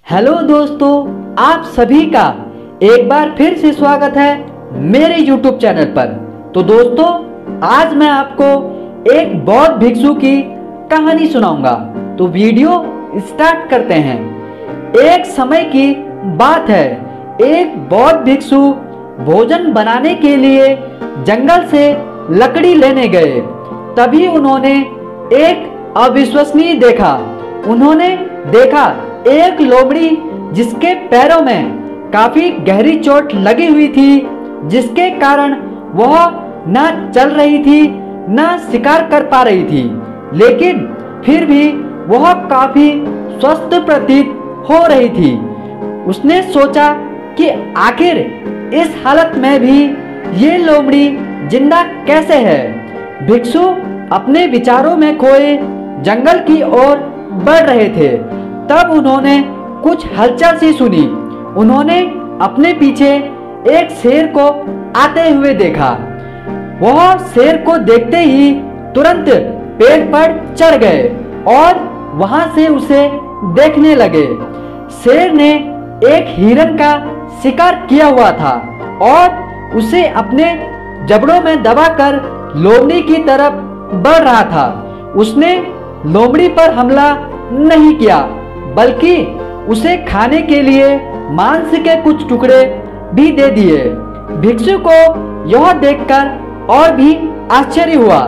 Hello दोस्तों, आप सभी का एक बार फिर से स्वागत है मेरे YouTube चैनल पर। तो दोस्तों, आज मैं आपको एक बौद्ध भिक्षु की कहानी सुनाऊंगा। तो वीडियो स्टार्ट करते हैं। एक समय की बात है, एक बौद्ध भिक्षु भोजन बनाने के लिए जंगल से लकड़ी लेने गए। तभी उन्होंने एक अविश्वसनीय देखा। उन्होंने देखा एक लोमड़ी जिसके पैरों में काफी गहरी चोट लगी हुई थी, जिसके कारण वह ना चल रही थी ना शिकार कर पा रही थी, लेकिन फिर भी वह काफी स्वस्थ प्रतीत हो रही थी। उसने सोचा कि आखिर इस हालत में भी ये लोमड़ी जिंदा कैसे है। भिक्षु अपने विचारों में खोए जंगल की ओर बढ़ रहे थे। तब उन्होंने कुछ हलचल सी सुनी। उन्होंने अपने पीछे एक शेर को आते हुए देखा। वह शेर को देखते ही तुरंत पेड़ पर चढ़ गए और वहां से उसे देखने लगे। शेर ने एक हिरन का शिकार किया हुआ था और उसे अपने जबड़ों में दबाकर लोमड़ी की तरफ बढ़ रहा था। उसने लोमड़ी पर हमला नहीं किया, बल्कि उसे खाने के लिए मांस के कुछ टुकड़े भी दे दिए। भिक्षु को यह देखकर और भी आश्चर्य हुआ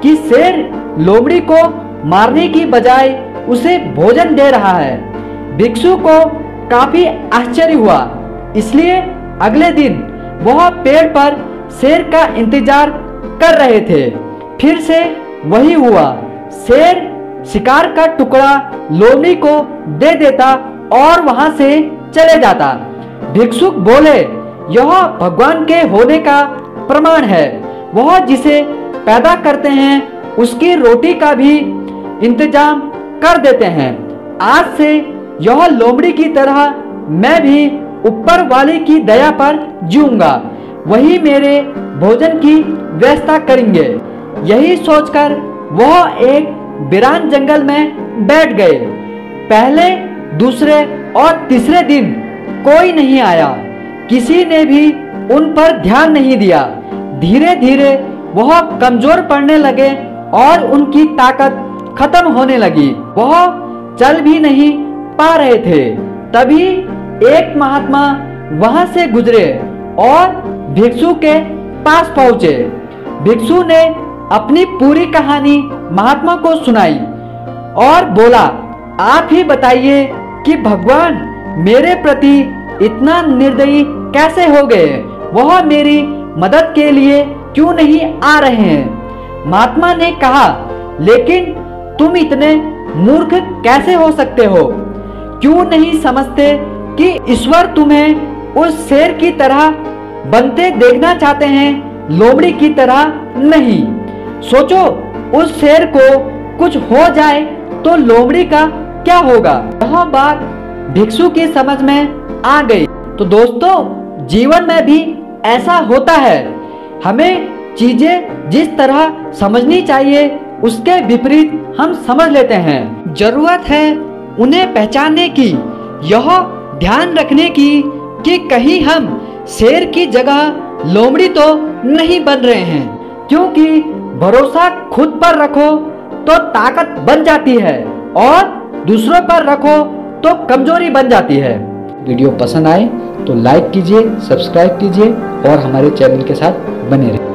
कि शेर लोमड़ी को मारने की बजाय उसे भोजन दे रहा है। भिक्षु को काफी आश्चर्य हुआ, इसलिए अगले दिन वह पेड़ पर शेर का इंतजार कर रहे थे। फिर से वही हुआ। शेर शिकार का टुकड़ा लोमड़ी को दे देता और वहां से चले जाता। भिक्षुक बोले, यह भगवान के होने का प्रमाण है। वह जिसे पैदा करते हैं उसकी रोटी का भी इंतजाम कर देते हैं। आज से यह लोमड़ी की तरह मैं भी ऊपर वाले की दया पर जीऊंगा। वही मेरे भोजन की व्यवस्था करेंगे। यही सोचकर वह एक वीरान जंगल में बैठ गए। पहले, दूसरे और तीसरे दिन कोई नहीं आया। किसी ने भी उन पर ध्यान नहीं दिया। धीरे धीरे वह कमजोर पड़ने लगे और उनकी ताकत खत्म होने लगी। वह चल भी नहीं पा रहे थे। तभी एक महात्मा वहां से गुजरे और भिक्षु के पास पहुंचे। भिक्षु ने अपनी पूरी कहानी महात्मा को सुनाई और बोला, आप ही बताइए कि भगवान मेरे प्रति इतना निर्दयी कैसे हो गए। वह मेरी मदद के लिए क्यों नहीं आ रहे हैं। महात्मा ने कहा, लेकिन तुम इतने मूर्ख कैसे हो सकते हो। क्यों नहीं समझते कि ईश्वर तुम्हें उस शेर की तरह बनते देखना चाहते हैं, लोमड़ी की तरह नहीं। सोचो, उस शेर को कुछ हो जाए तो लोमड़ी का क्या होगा। यह बात भिक्षु की समझ में आ गई। तो दोस्तों, जीवन में भी ऐसा होता है। हमें चीजें जिस तरह समझनी चाहिए उसके विपरीत हम समझ लेते हैं। जरूरत है उन्हें पहचानने की, यह ध्यान रखने की कि कहीं हम शेर की जगह लोमड़ी तो नहीं बन रहे हैं। क्योंकि भरोसा खुद पर रखो तो ताकत बन जाती है और दूसरों पर रखो तो कमजोरी बन जाती है। वीडियो पसंद आए तो लाइक कीजिए, सब्सक्राइब कीजिए और हमारे चैनल के साथ बने रहिए।